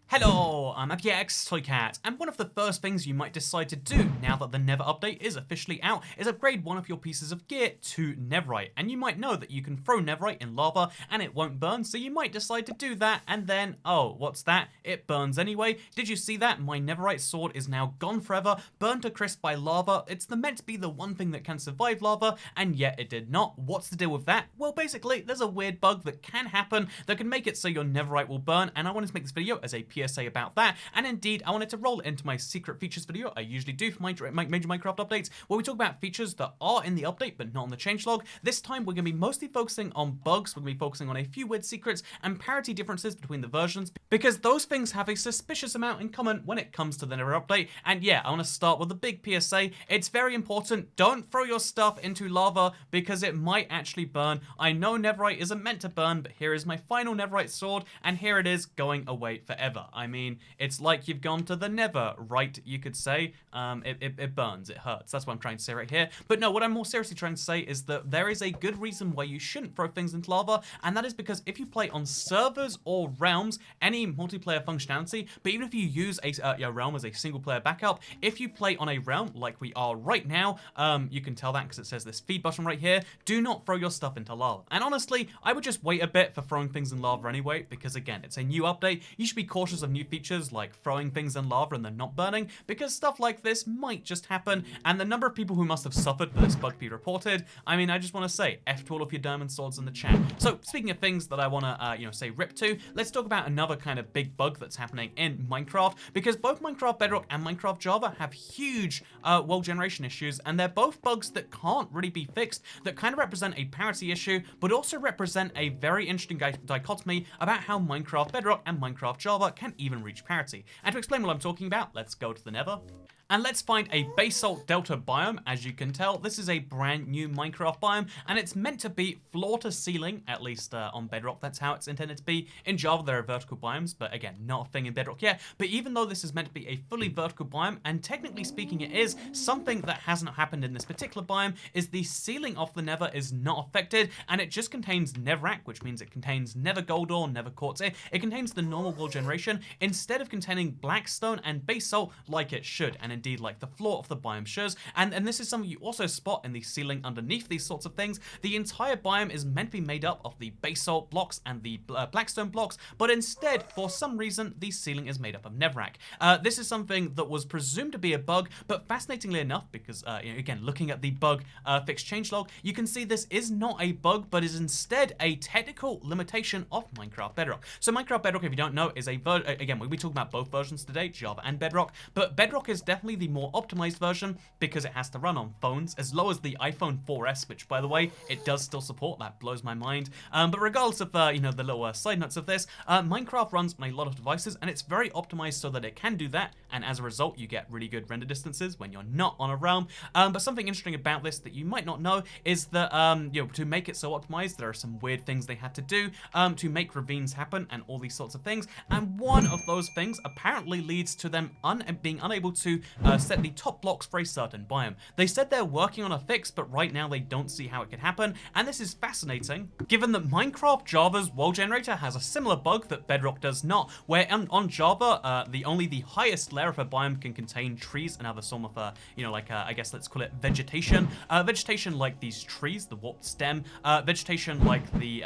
Hello, I'm AppyX Toycat, and one of the first things you might decide to do now that the Nether update is officially out is upgrade one of your pieces of gear to Netherite. And you might know that you can throw Netherite in lava and it won't burn, so you might decide to do that and then, oh, what's that? It burns anyway. Did you see that? My Netherite sword is now gone forever, burned to crisp by lava. It's meant to be the one thing that can survive lava, and yet it did not. What's the deal with that? Well, basically, there's a weird bug that can happen that can make it so your Netherite will burn, and I wanted to make this video as a PSA about that, and indeed I wanted to roll it into my secret features video I usually do for my major Minecraft updates, where we talk about features that are in the update but not on the changelog. This time we're going to be mostly focusing on bugs, we're going to be focusing on a few weird secrets and parity differences between the versions, because those things have a suspicious amount in common when it comes to the Nether update. And yeah, I want to start with a big PSA. It's very important, don't throw your stuff into lava because it might actually burn. I know Netherite isn't meant to burn, but here is my final Netherite sword, and here it is going away forever. I mean, it's like you've gone to the Nether, right? You could say. It burns, it hurts. That's what I'm trying to say right here. But no, what I'm more seriously trying to say is that there is a good reason why you shouldn't throw things into lava, and that is because if you play on servers or realms, any multiplayer functionality, but even if you use a realm as a single player backup, if you play on a realm like we are right now, you can tell that because it says this feed button right here, do not throw your stuff into lava. And honestly, I would just wait a bit for throwing things in lava anyway, because again, it's a new update. You should be cautious of new features like throwing things in lava and then not burning, because stuff like this might just happen, and the number of people who must have suffered for this bug to be reported, I mean, I just want to say F to all of your diamond swords in the chat. So speaking of things that I want to say rip to, let's talk about another kind of big bug that's happening in Minecraft, because both Minecraft Bedrock and Minecraft Java have huge world generation issues, and they're both bugs that can't really be fixed, that kind of represent a parity issue, but also represent a very interesting dichotomy about how Minecraft Bedrock and Minecraft Java can even reach parity. And to explain what I'm talking about, let's go to the Nether. And let's find a Basalt Delta biome. As you can tell, this is a brand new Minecraft biome, and it's meant to be floor to ceiling, at least on Bedrock. That's how it's intended to be. In Java, there are vertical biomes, but again, not a thing in Bedrock yet. But even though this is meant to be a fully vertical biome, and technically speaking it is, something that hasn't happened in this particular biome is the ceiling of the Nether is not affected, and it just contains Netherrack, which means it contains Nether Gold ore, Nether Quartz. It contains the normal world generation, instead of containing Blackstone and Basalt like it should. And indeed like the floor of the biome shows, and this is something you also spot in the ceiling underneath these sorts of things. The entire biome is meant to be made up of the basalt blocks and the blackstone blocks, but instead, for some reason, the ceiling is made up of Netherrack. This is something that was presumed to be a bug, but fascinatingly enough, because again, looking at the bug fix changelog, you can see this is not a bug, but is instead a technical limitation of Minecraft Bedrock. So Minecraft Bedrock, if you don't know, is again, we'll be talking about both versions today, Java and Bedrock, but Bedrock is definitely the more optimized version because it has to run on phones, as low as the iPhone 4S, which by the way, it does still support. That blows my mind. But regardless of the little side notes of this, Minecraft runs on a lot of devices, and it's very optimized so that it can do that, and as a result, you get really good render distances when you're not on a realm. But something interesting about this that you might not know is that to make it so optimized, there are some weird things they had to do to make ravines happen and all these sorts of things, and one of those things apparently leads to them being unable to set the top blocks for a certain biome. They said they're working on a fix, but right now they don't see how it could happen, and this is fascinating, given that Minecraft Java's world generator has a similar bug that Bedrock does not, where on Java, only the highest layer of a biome can contain trees and other form of, I guess let's call it vegetation. Vegetation like these trees, the warped stem, vegetation like the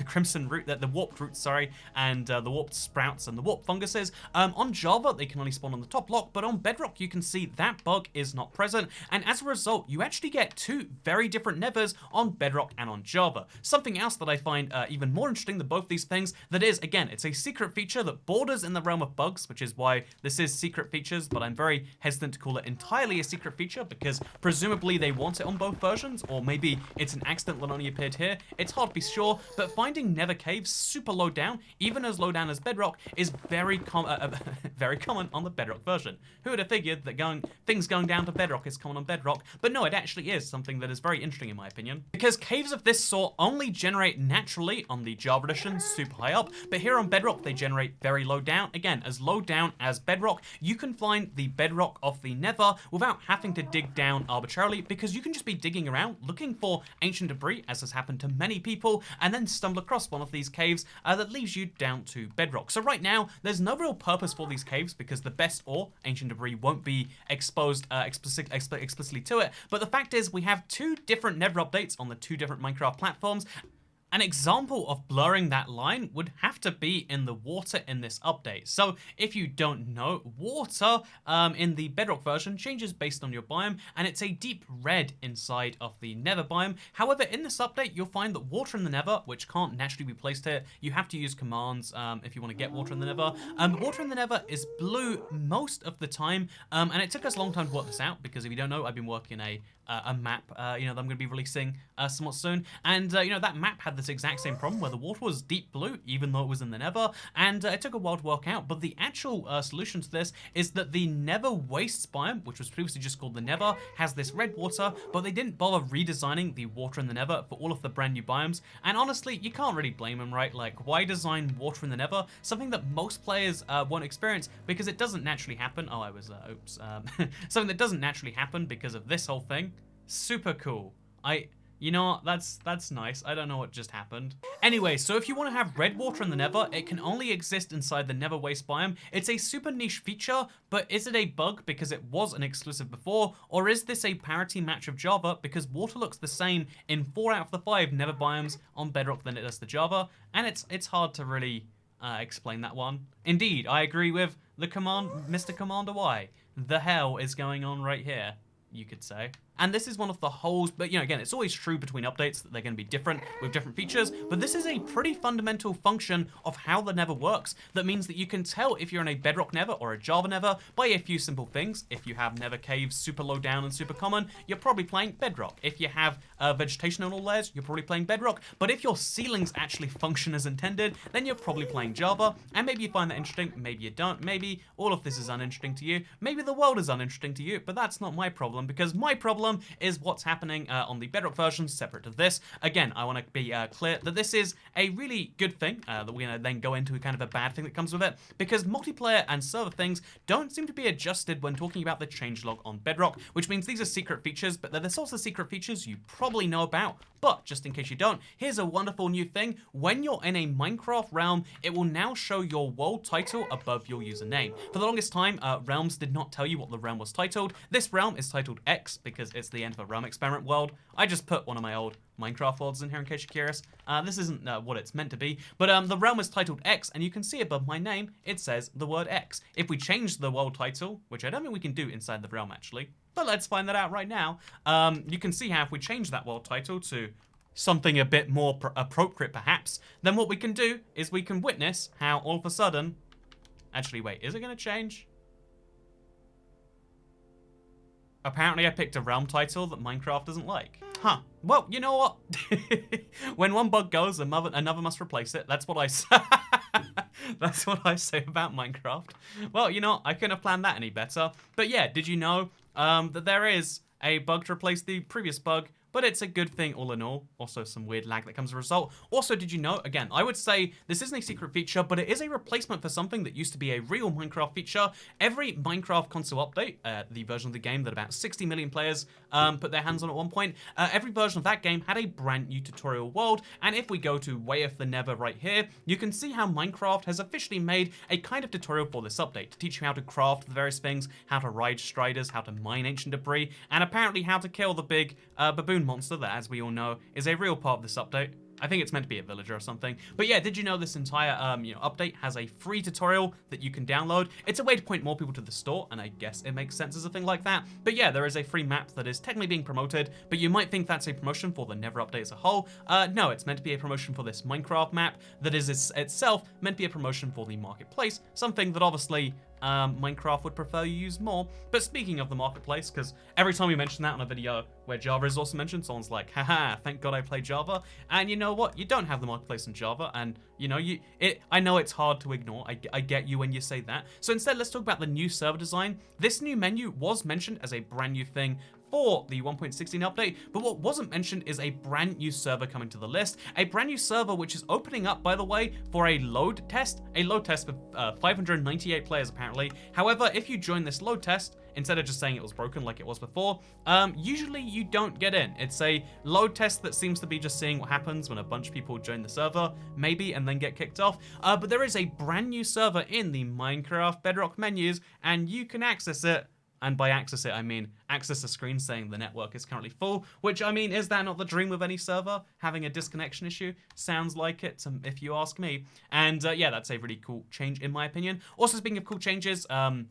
crimson root, the warped roots, sorry, and the warped sprouts and the warped funguses. On Java, they can only spawn on the top block, but on Bedrock, you can see that bug is not present, and as a result, you actually get two very different Nethers on Bedrock and on Java. Something else that I find even more interesting than both these things, that is, again, it's a secret feature that borders in the realm of bugs, which is why this is secret features, but I'm very hesitant to call it entirely a secret feature, because presumably they want it on both versions, or maybe it's an accident that only appeared here. It's hard to be sure, but finding Nether caves super low down, even as low down as Bedrock, is very common on the Bedrock version. Who would have figured that things going down to bedrock is common on bedrock, but no, it actually is something that is very interesting in my opinion. Because caves of this sort only generate naturally on the Java edition, super high up, but here on bedrock they generate very low down. Again, as low down as bedrock, you can find the bedrock of the Nether without having to dig down arbitrarily, because you can just be digging around looking for ancient debris, as has happened to many people, and then stumble across one of these caves that leads you down to bedrock. So right now, there's no real purpose for these caves because the best ore, ancient debris, won't be exposed explicitly to it. But the fact is, we have two different Nether updates on the two different Minecraft platforms. An example of blurring that line would have to be in the water in this update. So if you don't know, water in the bedrock version changes based on your biome, and it's a deep red inside of the Nether biome. However, in this update, you'll find that water in the Nether, which can't naturally be placed here, you have to use commands if you want to get water in the Nether. Water in the Nether is blue most of the time, and it took us a long time to work this out, because if you don't know, I've been working a map, that I'm going to be releasing somewhat soon, and that map had this exact same problem where the water was deep blue even though it was in the Nether, and it took a while to work out. But the actual solution to this is that the Nether Wastes biome, which was previously just called the Nether, has this red water, but they didn't bother redesigning the water in the Nether for all of the brand new biomes. And honestly, you can't really blame them, right? Like, why design water in the Nether, something that most players won't experience because it doesn't naturally happen. Oh, I was oops. Something that doesn't naturally happen because of this whole thing. Super cool. You know what, that's nice. I don't know what just happened. Anyway, so if you want to have red water in the Nether, it can only exist inside the Nether Waste biome. It's a super niche feature, but is it a bug because it was an exclusive before, or is this a parity match of Java because water looks the same in 4 out of the 5 Nether biomes on bedrock than it does the Java, and it's hard to really explain that one. Indeed, I agree with the command, Mr. Commander Y. The hell is going on right here, you could say. And this is one of the holes, but again, it's always true between updates that they're going to be different with different features, but this is a pretty fundamental function of how the Nether works. That means that you can tell if you're in a bedrock Nether or a Java Nether by a few simple things. If you have Nether caves super low down and super common, you're probably playing bedrock. If you have vegetation on all layers, you're probably playing bedrock. But if your ceilings actually function as intended, then you're probably playing Java. And maybe you find that interesting, maybe you don't. Maybe all of this is uninteresting to you. Maybe the world is uninteresting to you, but that's not my problem, because my problem is what's happening on the bedrock version separate to this. Again, I want to be clear that this is a really good thing that we're going to then go into kind of a bad thing that comes with it, because multiplayer and server things don't seem to be adjusted when talking about the changelog on bedrock, which means these are secret features, but they're the sorts of secret features you probably know about. But just in case you don't, here's a wonderful new thing. When you're in a Minecraft realm, it will now show your world title above your username. For the longest time, realms did not tell you what the realm was titled. This realm is titled X because it's the end of a realm experiment world. I just put one of my old Minecraft worlds in here in case you're curious. This isn't what it's meant to be, but the realm is titled X, and you can see above my name, it says the word X. If we change the world title, which I don't think we can do inside the realm actually, but let's find that out right now. You can see how if we change that world title to something a bit more appropriate perhaps, then what we can do is we can witness how all of a sudden, actually wait, is it going to change? Apparently I picked a realm title that Minecraft doesn't like. Huh. Well, you know what? When one bug goes, another must replace it. That's what I say. That's what I say about Minecraft. Well, I couldn't have planned that any better. But yeah, did you know that there is a bug to replace the previous bug? But it's a good thing all in all. Also some weird lag that comes as a result. Also, did you know, again, I would say this isn't a secret feature, but it is a replacement for something that used to be a real Minecraft feature. Every Minecraft console update, the version of the game that about 60 million players put their hands on at one point, every version of that game had a brand new tutorial world. And if we go to Way of the Nether right here, you can see how Minecraft has officially made a kind of tutorial for this update to teach you how to craft the various things, how to ride striders, how to mine ancient debris, and apparently how to kill the big baboon monster that, as we all know, is a real part of this update. I think it's meant to be a villager or something. But yeah, did you know this entire update has a free tutorial that you can download? It's a way to point more people to the store, and I guess it makes sense as a thing like that. But yeah, there is a free map that is technically being promoted, but you might think that's a promotion for the Nether update as a whole. No, it's meant to be a promotion for this Minecraft map that is itself meant to be a promotion for the marketplace, something that obviously Minecraft would prefer you use more. But speaking of the marketplace, because every time we mention that on a video where Java is also mentioned, someone's like, haha, thank God I play Java. And you know what? You don't have the marketplace in Java, and you know, I know it's hard to ignore. I get you when you say that. So instead, let's talk about the new server design. This new menu was mentioned as a brand new thing for the 1.16 update, but what wasn't mentioned is a brand new server coming to the list, a brand new server which is opening up, by the way, for a load test with 598 players apparently. However, if you join this load test, instead of just saying it was broken like it was before, usually you don't get in. It's a load test that seems to be just seeing what happens when a bunch of people join the server, maybe, and then get kicked off. But there is a brand new server in the Minecraft Bedrock menus, and you can access it. And by access it, I mean access a screen saying the network is currently full, which, I mean, is that not the dream of any server? Having a disconnection issue? Sounds like it, if you ask me. And yeah, that's a really cool change in my opinion. Also, speaking of cool changes, I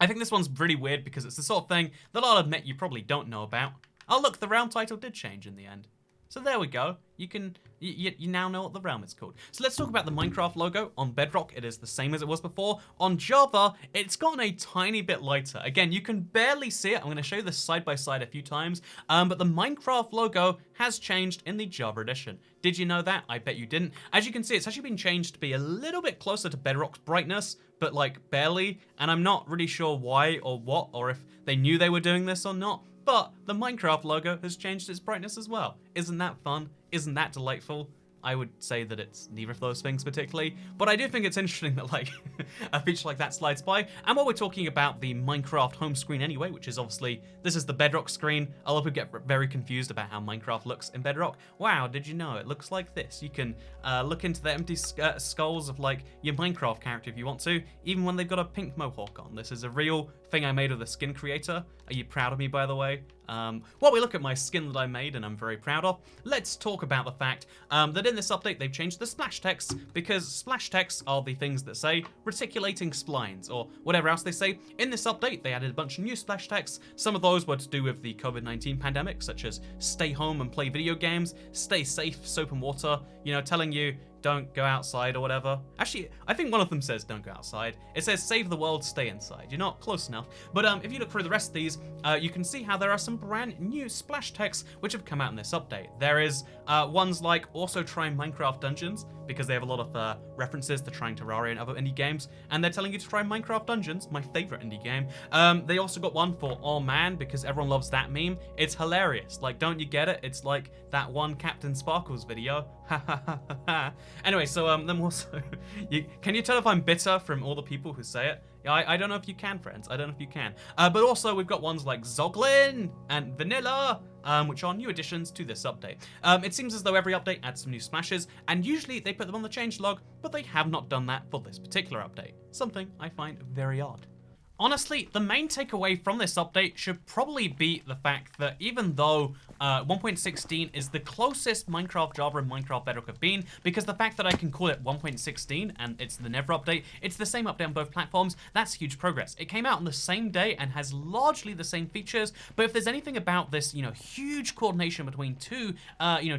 think this one's really weird because it's the sort of thing that I'll admit you probably don't know about. Oh look, the realm title did change in the end. So there we go. You now know what the realm is called. So let's talk about the Minecraft logo. On Bedrock, it is the same as it was before. On Java, it's gotten a tiny bit lighter. Again, you can barely see it. I'm going to show you this side by side a few times. But the Minecraft logo has changed in the Java edition. Did you know that? I bet you didn't. As you can see, it's actually been changed to be a little bit closer to Bedrock's brightness, but like barely. And I'm not really sure why or what, or if they knew they were doing this or not. But the Minecraft logo has changed its brightness as well. Isn't that fun? Isn't that delightful? I would say that it's neither of those things particularly, but I do think it's interesting that like a feature like that slides by. And while we're talking about the Minecraft home screen anyway, which is obviously, this is the Bedrock screen. A lot of people get very confused about how Minecraft looks in Bedrock. Wow, did you know it looks like this? You can look into the empty skulls of like your Minecraft character if you want to, even when they've got a pink mohawk on. This is a real thing I made with a skin creator. Are you proud of me, by the way? While we look at my skin that I made and I'm very proud of, let's talk about the fact that in this update they've changed the splash text, because splash texts are the things that say reticulating splines or whatever else they say. In this update they added a bunch of new splash texts. Some of those were to do with the COVID-19 pandemic, such as stay home and play video games, stay safe, soap and water, you know, telling you don't go outside or whatever. Actually, I think one of them says don't go outside. It says save the world, stay inside. You're not close enough. But if you look through the rest of these, you can see how there are some brand new splash texts which have come out in this update. There is ones like also try Minecraft Dungeons, because they have a lot of references to trying Terraria and other indie games, and they're telling you to try Minecraft Dungeons, my favorite indie game. They also got one for oh man, because everyone loves that meme. It's hilarious. Like, don't you get it? It's like that one Captain Sparkles video. Anyway, so then also, can you tell if I'm bitter from all the people who say it? I don't know if you can, friends. I don't know if you can. But also, we've got ones like Zoglin and Vanilla, which are new additions to this update. It seems as though every update adds some new splashes, and usually they put them on the changelog, but they have not done that for this particular update. Something I find very odd. Honestly, the main takeaway from this update should probably be the fact that even though 1.16 is the closest Minecraft Java and Minecraft Bedrock have been, because the fact that I can call it 1.16 and it's the Never update, it's the same update on both platforms, that's huge progress. It came out on the same day and has largely the same features, but if there's anything about this, you know, huge coordination between two,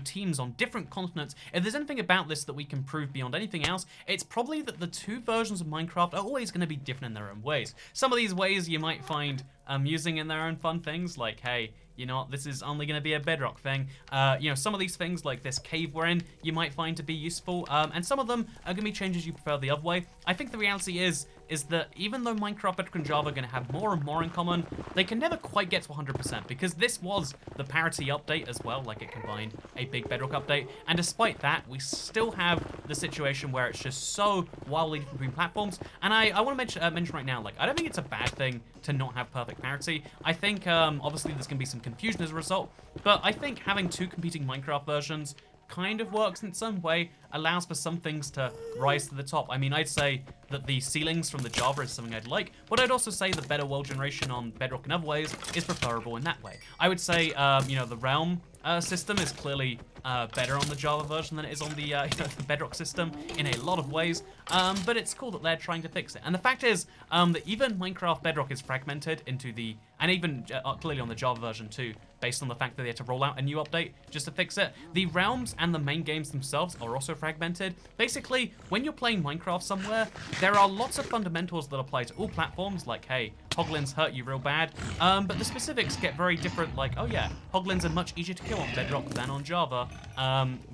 teams on different continents, if there's anything about this that we can prove beyond anything else, it's probably that the two versions of Minecraft are always going to be different in their own ways. Some of these ways you might find amusing in their own fun things, like, hey, you know, this is only going to be a Bedrock thing. Some of these things, like this cave we're in, you might find to be useful, and some of them are going to be changes you prefer the other way. I think the reality is that even though Minecraft, Bedrock, and Java are going to have more and more in common, they can never quite get to 100%, because this was the parity update as well, like it combined a big Bedrock update, and despite that, we still have the situation where it's just so wildly different between platforms, and I want to mention right now, like, I don't think it's a bad thing to not have perfect parity. I think, obviously, there's going to be some confusion as a result, but I think having two competing Minecraft versions kind of works in some way, allows for some things to rise to the top. I mean, I'd say that the ceilings from the Java is something I'd like, but I'd also say the better world generation on Bedrock in other ways is preferable in that way. I would say, the realm system is clearly better on the Java version than it is on the, the Bedrock system in a lot of ways, but it's cool that they're trying to fix it. And the fact is that even Minecraft Bedrock is fragmented into the, and even clearly on the Java version too, based on the fact that they had to roll out a new update just to fix it. The realms and the main games themselves are also fragmented. Basically, when you're playing Minecraft somewhere, there are lots of fundamentals that apply to all platforms, like, hey, hoglins hurt you real bad, but the specifics get very different, like, oh yeah, hoglins are much easier to kill on Bedrock than on Java.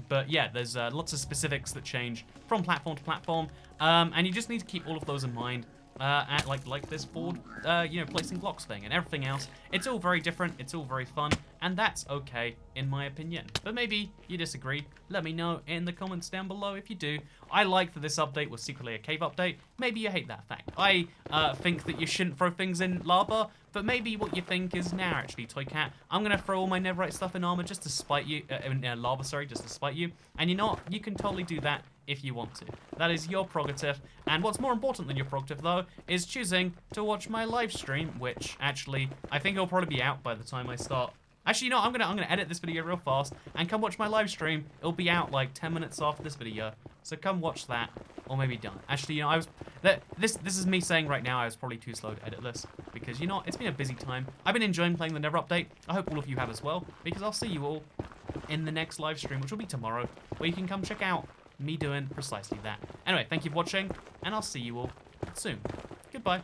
But yeah, there's lots of specifics that change from platform to platform, and you just need to keep all of those in mind. At like this board, placing blocks thing and everything else. It's all very different, it's all very fun, and that's okay, in my opinion. But maybe you disagree. Let me know in the comments down below if you do. I like that this update was secretly a cave update. Maybe you hate that fact. I think that you shouldn't throw things in lava, but maybe what you think is now actually, Toy Cat. I'm gonna throw all my Netherite stuff in armor just to spite you, lava, sorry, just to spite you. And you know what? You can totally do that if you want to. That is your prerogative. And what's more important than your prerogative, though, is choosing to watch my live stream, which actually I think it'll probably be out by the time I start. Actually, no, I'm gonna edit this video real fast and come watch my live stream. It'll be out like 10 minutes after this video, so come watch that, or maybe don't. Actually, this is me saying right now I was probably too slow to edit this because it's been a busy time. I've been enjoying playing the Nether update. I hope all of you have as well, because I'll see you all in the next live stream, which will be tomorrow, where you can come check out me doing precisely that. Anyway, thank you for watching, and I'll see you all soon. Goodbye.